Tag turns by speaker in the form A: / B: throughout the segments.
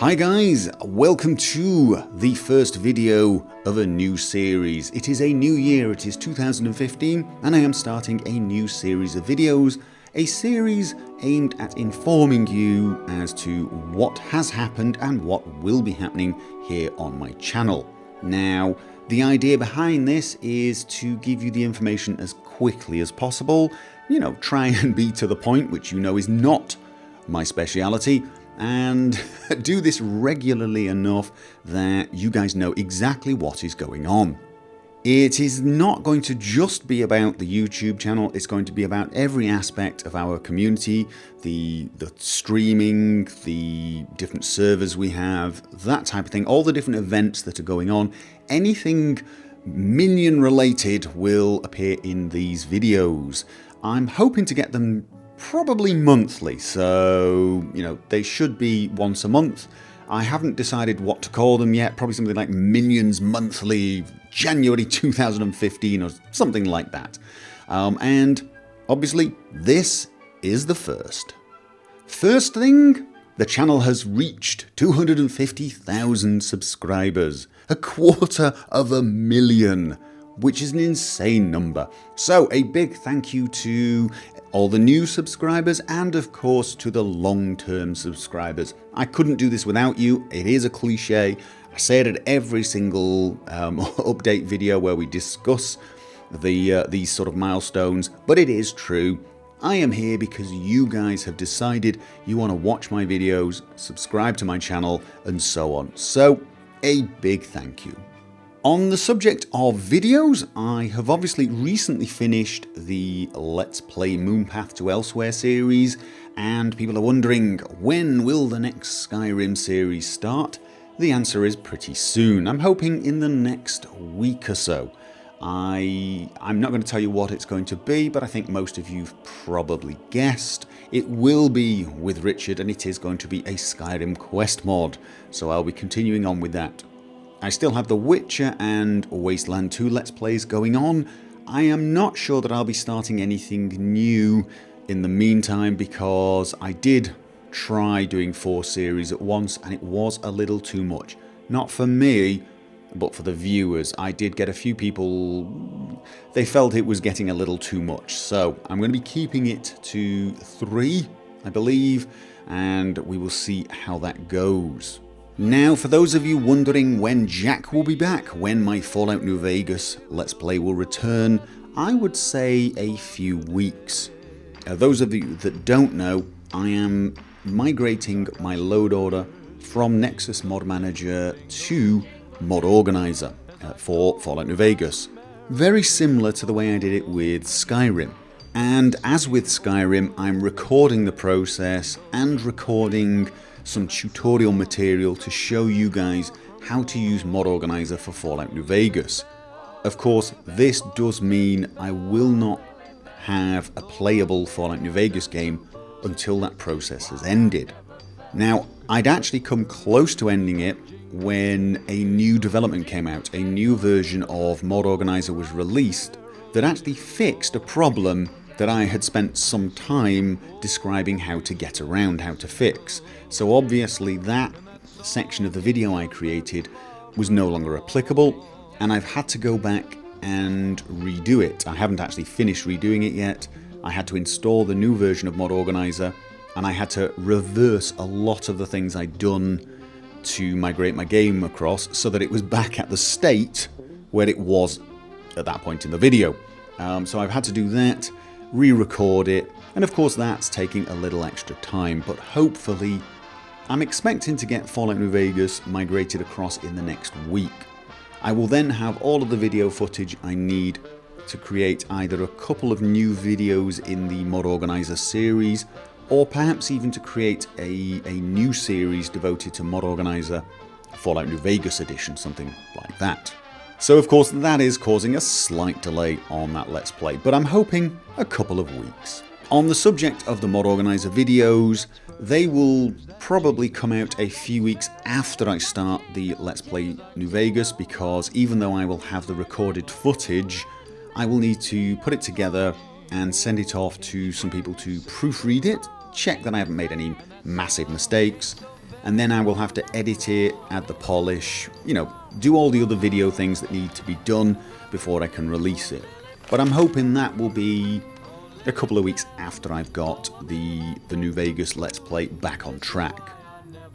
A: Hi guys, welcome to the first video of a new series. It is a new year, it is 2015, and I am starting a new series of videos. A series aimed at informing you as to what has happened and what will be happening here on my channel. Now, the idea behind this is to give you the information as quickly as possible. Try and be to the point, which is not my speciality. And do this regularly enough that you guys know exactly what is going on. It is not going to just be about the YouTube channel, it's going to be about every aspect of our community, the streaming, the different servers we have, that type of thing, all the different events that are going on. Anything minion related will appear in these videos. I'm hoping to get them probably monthly, so they should be once a month. I haven't decided what to call them yet, probably something like Minions Monthly January 2015 or something like that. And obviously this is the first. First thing, the channel has reached 250,000 subscribers, 250,000, which is an insane number. So a big thank you to all the new subscribers and of course to the long-term subscribers. I couldn't do this without you. It is a cliche. I say it at every single update video where we discuss these sort of milestones, but it is true. I am here because you guys have decided you want to watch my videos, subscribe to my channel, and so on. So a big thank you. On the subject of videos, I have obviously recently finished the Let's Play Moonpath to Elsewhere series, and people are wondering, when will the next Skyrim series start? The answer is pretty soon. I'm hoping in the next week or so. I'm not going to tell you what it's going to be, but I think most of you've probably guessed. It will be with Richard, and it is going to be a Skyrim quest mod, so I'll be continuing on with that. I still have The Witcher and Wasteland 2 Let's Plays going on. I am not sure that I'll be starting anything new in the meantime because I did try doing 4 series at once and it was a little too much. Not for me, but for the viewers. I did get a few people, they felt it was getting a little too much. So I'm going to be keeping it to 3, I believe, and we will see how that goes. Now, for those of you wondering when Jack will be back, when my Fallout New Vegas Let's Play will return, I would say a few weeks. Those of you that don't know, I am migrating my load order from Nexus Mod Manager to Mod Organizer for Fallout New Vegas. Very similar to the way I did it with Skyrim. And as with Skyrim, I'm recording the process and recording some tutorial material to show you guys how to use Mod Organizer for Fallout New Vegas. Of course, this does mean I will not have a playable Fallout New Vegas game until that process has ended. Now, I'd actually come close to ending it when a new development came out. A new version of Mod Organizer was released that actually fixed a problem that I had spent some time describing how to get around, how to fix. So obviously that section of the video I created was no longer applicable, and I've had to go back and redo it. I haven't actually finished redoing it yet. I had to install the new version of Mod Organizer, and I had to reverse a lot of the things I'd done to migrate my game across so that it was back at the state where it was at that point in the video. So I've had to do that, re-record it, and of course that's taking a little extra time, but hopefully I'm expecting to get Fallout New Vegas migrated across in the next week. I will then have all of the video footage I need to create either a couple of new videos in the Mod Organizer series, or perhaps even to create a new series devoted to Mod Organizer, Fallout New Vegas edition, something like that. So of course that is causing a slight delay on that Let's Play, but I'm hoping a couple of weeks. On the subject of the Mod Organizer videos, they will probably come out a few weeks after I start the Let's Play New Vegas, because even though I will have the recorded footage, I will need to put it together and send it off to some people to proofread it, check that I haven't made any massive mistakes, and then I will have to edit it, add the polish, do all the other video things that need to be done before I can release it. But I'm hoping that will be a couple of weeks after I've got the New Vegas Let's Play back on track.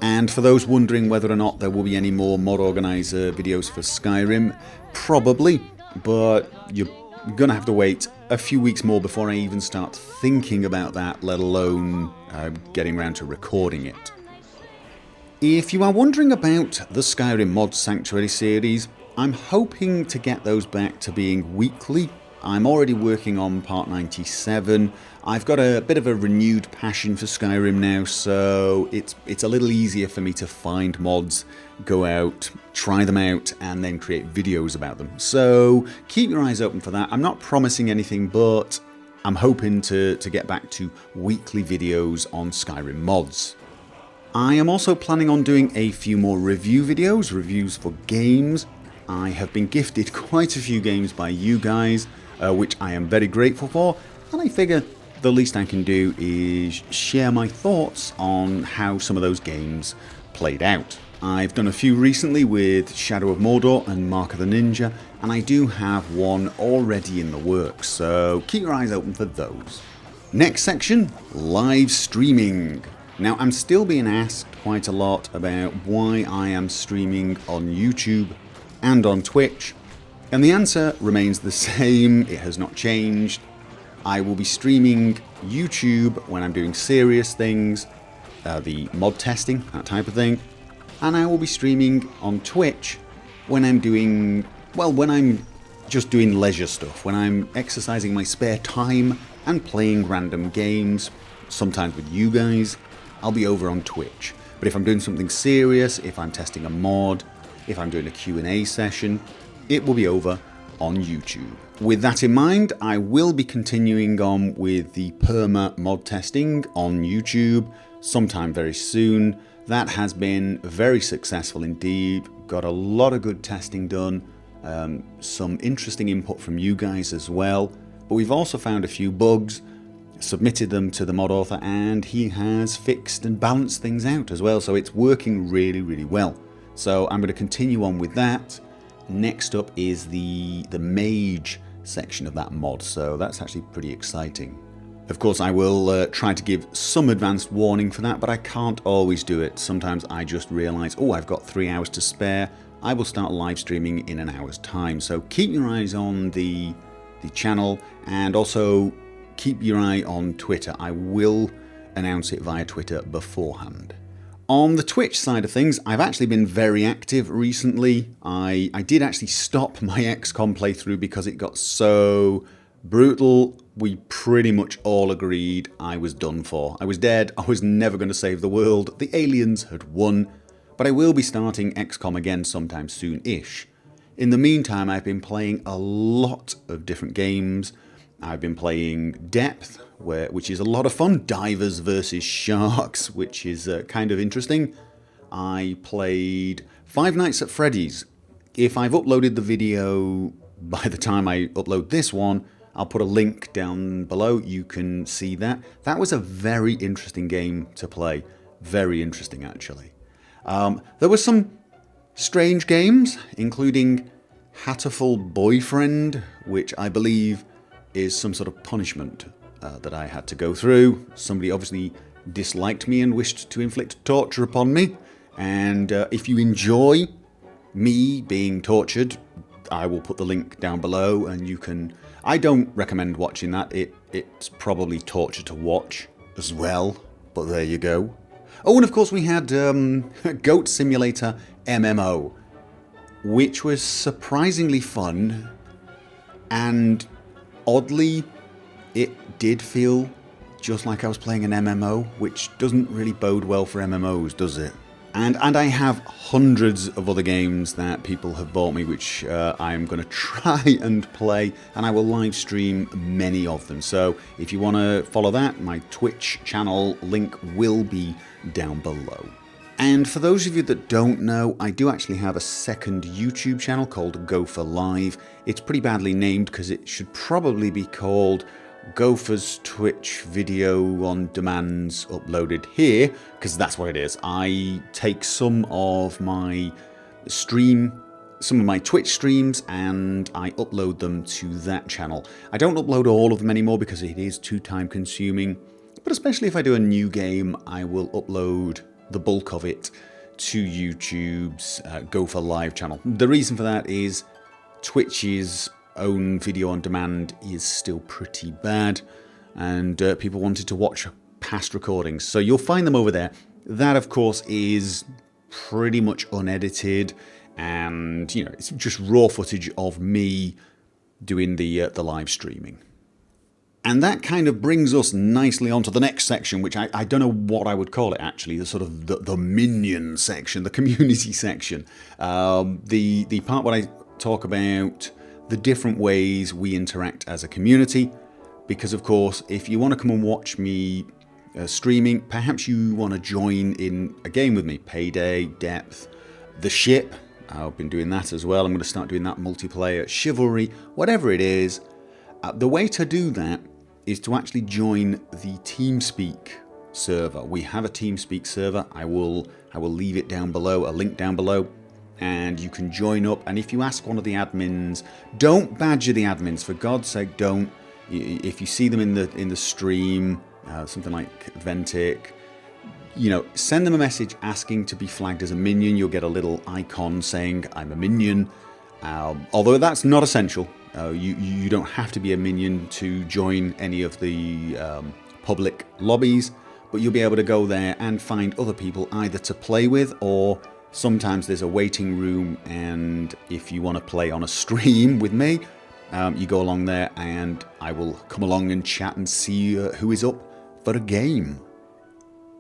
A: And for those wondering whether or not there will be any more Mod Organizer videos for Skyrim, probably, but you're gonna have to wait a few weeks more before I even start thinking about that, let alone getting around to recording it. If you are wondering about the Skyrim Mod Sanctuary series, I'm hoping to get those back to being weekly. I'm already working on part 97. I've got a bit of a renewed passion for Skyrim now, so it's a little easier for me to find mods, go out, try them out, and then create videos about them. So keep your eyes open for that. I'm not promising anything, but I'm hoping to get back to weekly videos on Skyrim mods. I am also planning on doing a few more review videos, reviews for games. I have been gifted quite a few games by you guys, which I am very grateful for, and I figure the least I can do is share my thoughts on how some of those games played out. I've done a few recently with Shadow of Mordor and Mark of the Ninja, and I do have one already in the works, so keep your eyes open for those. Next section, live streaming. Now, I'm still being asked quite a lot about why I am streaming on YouTube and on Twitch, and the answer remains the same. It has not changed. I will be streaming YouTube when I'm doing serious things, the mod testing, that type of thing, and I will be streaming on Twitch when I'm just doing leisure stuff, when I'm exercising my spare time and playing random games, sometimes with you guys. I'll be over on Twitch. But if I'm doing something serious, if I'm testing a mod, if I'm doing a Q&A session, it will be over on YouTube. With that in mind, I will be continuing on with the perma mod testing on YouTube sometime very soon. That has been very successful indeed. Got a lot of good testing done, some interesting input from you guys as well. But we've also found a few bugs, submitted them to the mod author, and he has fixed and balanced things out as well, so it's working really, really well. So I'm going to continue on with that. Next up is the mage section of that mod, so that's actually pretty exciting. Of course, I will try to give some advanced warning for that, but I can't always do it. Sometimes I just realise, oh, I've got 3 hours to spare. I will start live streaming in an hour's time, so keep your eyes on the channel, and also keep your eye on Twitter. I will announce it via Twitter beforehand. On the Twitch side of things, I've actually been very active recently. I did actually stop my XCOM playthrough because it got so brutal. We pretty much all agreed I was done for. I was dead. I was never going to save the world. The aliens had won. But I will be starting XCOM again sometime soon-ish. In the meantime, I've been playing a lot of different games. I've been playing Depth, which is a lot of fun. Divers versus Sharks, which is kind of interesting. I played Five Nights at Freddy's. If I've uploaded the video by the time I upload this one, I'll put a link down below. You can see that. That was a very interesting game to play. Very interesting, actually. There were some strange games, including Hatterful Boyfriend, which I believe is some sort of punishment that I had to go through. Somebody obviously disliked me and wished to inflict torture upon me. And if you enjoy me being tortured, I will put the link down below, and you can... I don't recommend watching that. It's probably torture to watch as well, but there you go. Oh, and of course we had Goat Simulator MMO, which was surprisingly fun, and oddly, it did feel just like I was playing an MMO, which doesn't really bode well for MMOs, does it? And I have hundreds of other games that people have bought me, which I'm going to try and play, and I will live stream many of them. So if you want to follow that, my Twitch channel link will be down below. And for those of you that don't know, I do actually have a second YouTube channel called Gopher Live. It's pretty badly named because it should probably be called Gopher's Twitch video on demands uploaded here, because that's what it is. I take some of my Twitch streams and I upload them to that channel. I don't upload all of them anymore because it is too time consuming, but especially if I do a new game, I will upload the bulk of it to YouTube's Gopher live channel. The reason for that is Twitch's own video on demand is still pretty bad, and people wanted to watch past recordings, so you'll find them over there. That of course is pretty much unedited, and it's just raw footage of me doing the live streaming. And that kind of brings us nicely onto the next section, which I don't know what I would call it actually, the sort of the minion section, the community section. The part where I talk about the different ways we interact as a community, because of course if you want to come and watch me streaming, perhaps you want to join in a game with me, Payday, Depth, The Ship. I've been doing that as well. I'm going to start doing that multiplayer, Chivalry, whatever it is. The way to do that is to actually join the Teamspeak server. We have a Teamspeak server. I will leave it down below, a link down below, and you can join up. And if you ask one of the admins, don't badger the admins, for God's sake, don't. If you see them in the stream, something like Ventic, send them a message asking to be flagged as a minion. You'll get a little icon saying I'm a minion. Although that's not essential. You don't have to be a minion to join any of the public lobbies, but you'll be able to go there and find other people either to play with, or sometimes there's a waiting room, and if you want to play on a stream with me, you go along there and I will come along and chat and see who is up for a game.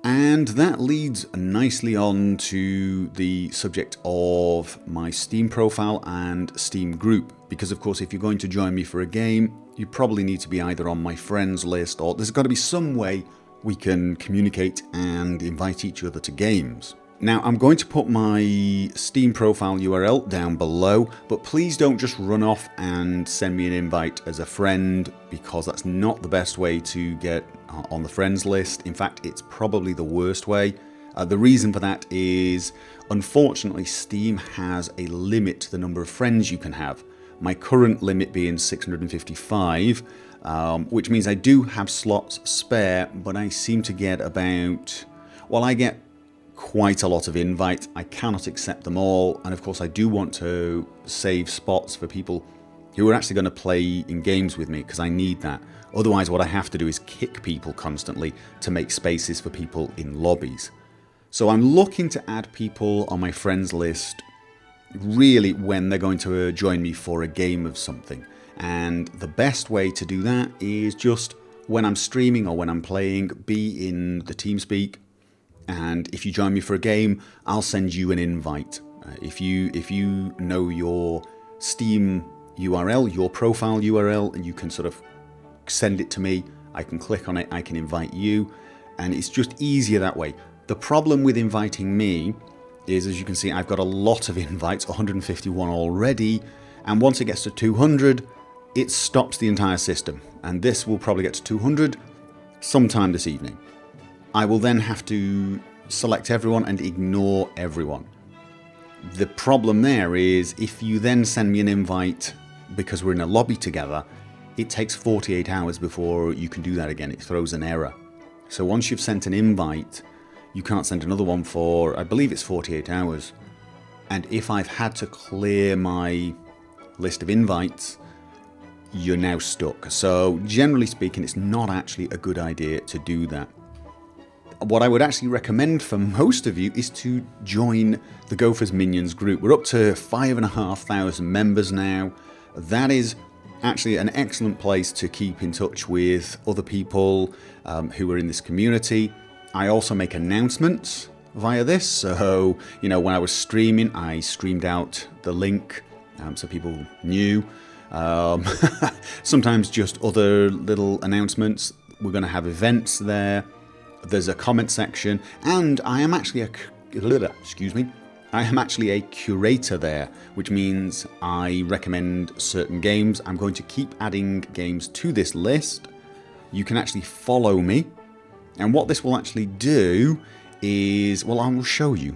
A: And that leads nicely on to the subject of my Steam profile and Steam group, because of course if you're going to join me for a game, you probably need to be either on my friends list, or there's got to be some way we can communicate and invite each other to games. Now I'm going to put my Steam profile URL down below, but please don't just run off and send me an invite as a friend, because that's not the best way to get on the friends list. In fact, it's probably the worst way. The reason for that is, unfortunately, Steam has a limit to the number of friends you can have. My current limit being 655, which means I do have slots spare, but I seem to get I get quite a lot of invites. I cannot accept them all, and of course I do want to save spots for people who are actually going to play in games with me, because I need that. Otherwise what I have to do is kick people constantly to make spaces for people in lobbies. So I'm looking to add people on my friends list really when they're going to join me for a game of something. And the best way to do that is just when I'm streaming or when I'm playing, be in the Teamspeak. And if you join me for a game, I'll send you an invite. If you know your Steam URL, your profile URL, and you can sort of send it to me, I can click on it, I can invite you, and it's just easier that way. The problem with inviting me is, as you can see, I've got a lot of invites, 151 already, and once it gets to 200, it stops the entire system, and this will probably get to 200 sometime this evening. I will then have to select everyone and ignore everyone. The problem there is, if you then send me an invite because we're in a lobby together, it takes 48 hours before you can do that again. It throws an error. So once you've sent an invite, you can't send another one for, I believe it's 48 hours. And if I've had to clear my list of invites, you're now stuck. So generally speaking, it's not actually a good idea to do that. What I would actually recommend for most of you is to join the Gophers Minions group. We're up to 5,500 members now. That is actually an excellent place to keep in touch with other people who are in this community. I also make announcements via this, so when I was streaming, I streamed out the link so people knew. Sometimes just other little announcements. We're going to have events there. There's a comment section, and I am actually a curator there, which means I recommend certain games. I'm going to keep adding games to this list, you can actually follow me. And what this will actually do is, well, I will show you.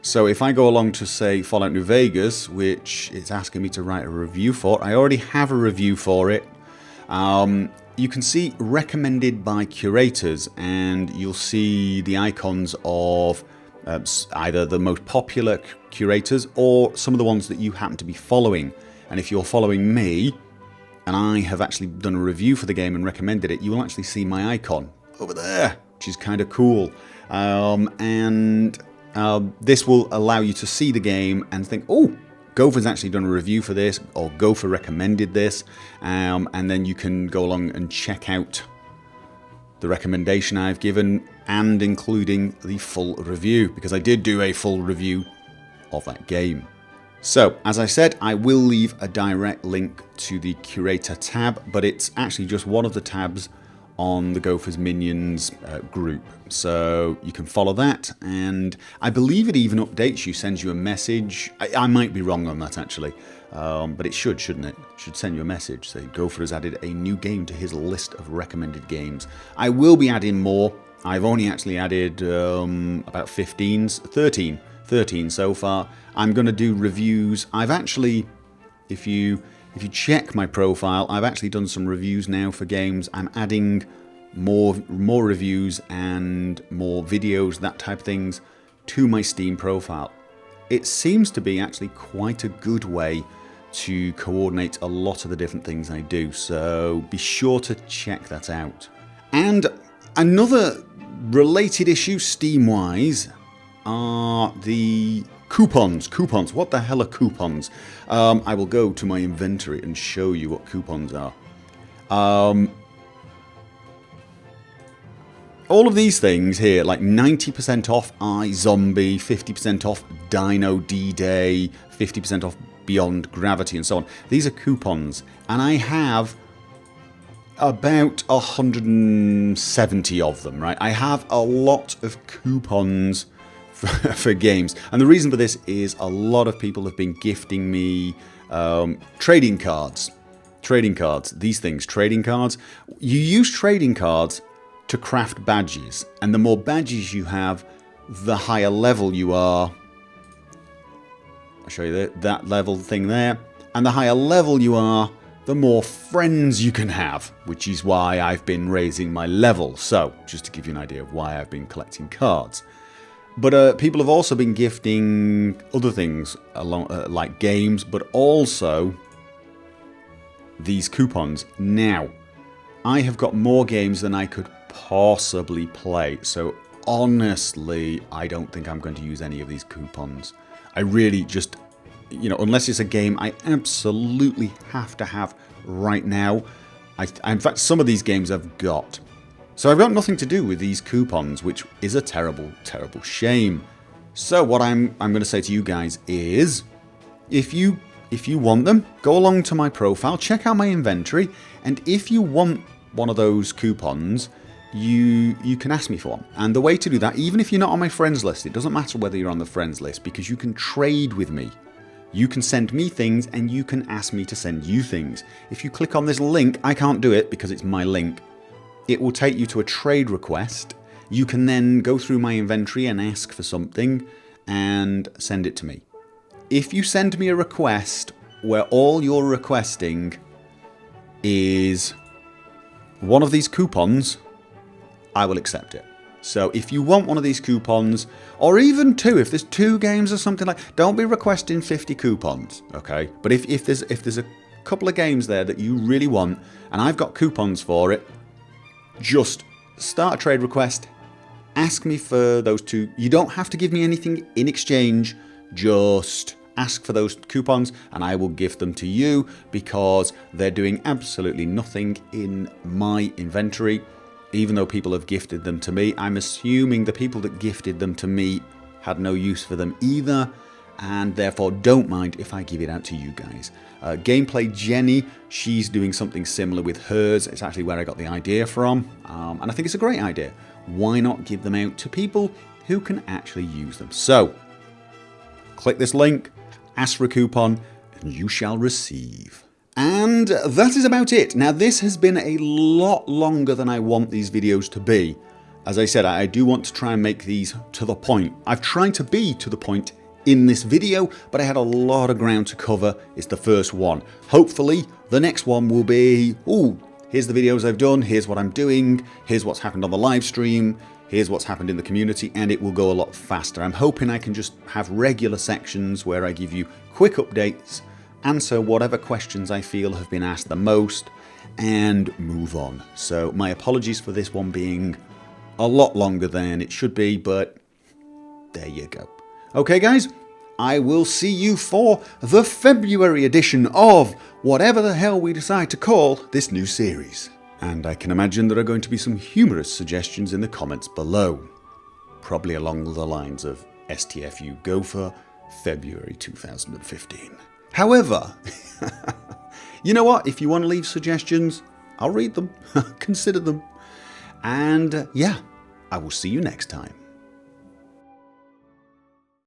A: So if I go along to, say, Fallout New Vegas, which it's asking me to write a review for, I already have a review for it. You can see recommended by curators, and you'll see the icons of either the most popular curators or some of the ones that you happen to be following. And if you're following me, and I have actually done a review for the game and recommended it, you will actually see my icon over there, which is kind of cool. This will allow you to see the game and think, oh, Gopher's actually done a review for this, or Gopher recommended this, and then you can go along and check out the recommendation I've given, and including the full review, because I did do a full review of that game. So, as I said, I will leave a direct link to the Curator tab, but it's actually just one of the tabs on the Gophers Minions group. So you can follow that, and I believe it even updates you, sends you a message. I might be wrong on that actually, but it should, shouldn't it? It should send you a message saying Gopher has added a new game to his list of recommended games. I will be adding more. I've only actually added about 13 so far. I'm going to do reviews. I've actually, if you check my profile, I've actually done some reviews now for games. I'm adding more reviews and more videos, that type of things, to my Steam profile. It seems to be actually quite a good way to coordinate a lot of the different things I do, so be sure to check that out. And another related issue Steam-wise are the coupons. Coupons. What the hell are coupons? I will go to my inventory and show you what coupons are. All of these things here, like 90% off iZombie, 50% off Dino D-Day, 50% off Beyond Gravity, and so on. These are coupons, and I have about 170 of them, right? I have a lot of coupons for games, and the reason for this is a lot of people have been gifting me trading cards. These things, trading cards. You use trading cards to craft badges, and the more badges you have, the higher level you are. I'll show you that level thing there, and the higher level you are, the more friends you can have, which is why I've been raising my level. So, just to give you an idea of why I've been collecting cards. But people have also been gifting other things, along, like games, but also these coupons. Now, I have got more games than I could possibly play, so honestly, I don't think I'm going to use any of these coupons. I really just, unless it's a game I absolutely have to have right now. In fact, some of these games I've got. So I've got nothing to do with these coupons, which is a terrible, terrible shame. So what I'm going to say to you guys is, if you want them, go along to my profile, check out my inventory, and if you want one of those coupons, you can ask me for one. And the way to do that, even if you're not on my friends list, it doesn't matter whether you're on the friends list, because you can trade with me. You can send me things, and you can ask me to send you things. If you click on this link, I can't do it because it's my link. It will take you to a trade request. You can then go through my inventory and ask for something and send it to me. If you send me a request where all you're requesting is one of these coupons, I will accept it. So if you want one of these coupons, or even two, if there's 2 games or something like, don't be requesting 50 coupons, okay? But if there's a couple of games there that you really want, and I've got coupons for it, just start a trade request, ask me for those 2. You don't have to give me anything in exchange, just ask for those coupons and I will gift them to you, because they're doing absolutely nothing in my inventory. Even though people have gifted them to me, I'm assuming the people that gifted them to me had no use for them either, and therefore don't mind if I give it out to you guys. Gameplay Jenny, she's doing something similar with hers. It's actually where I got the idea from, and I think it's a great idea. Why not give them out to people who can actually use them? So, click this link, ask for a coupon, and you shall receive. And that is about it. Now, this has been a lot longer than I want these videos to be. As I said, I do want to try and make these to the point. I've tried to be to the point in this video, but I had a lot of ground to cover. It's the first one. Hopefully, the next one will be, ooh, here's the videos I've done, here's what I'm doing, here's what's happened on the live stream, here's what's happened in the community, and it will go a lot faster. I'm hoping I can just have regular sections where I give you quick updates, answer whatever questions I feel have been asked the most, and move on. So my apologies for this one being a lot longer than it should be, but there you go. Okay guys, I will see you for the February edition of whatever the hell we decide to call this new series. And I can imagine there are going to be some humorous suggestions in the comments below. Probably along the lines of STFU Gopher, February 2015. However, you know what? If you want to leave suggestions, I'll read them, consider them. And yeah, I will see you next time.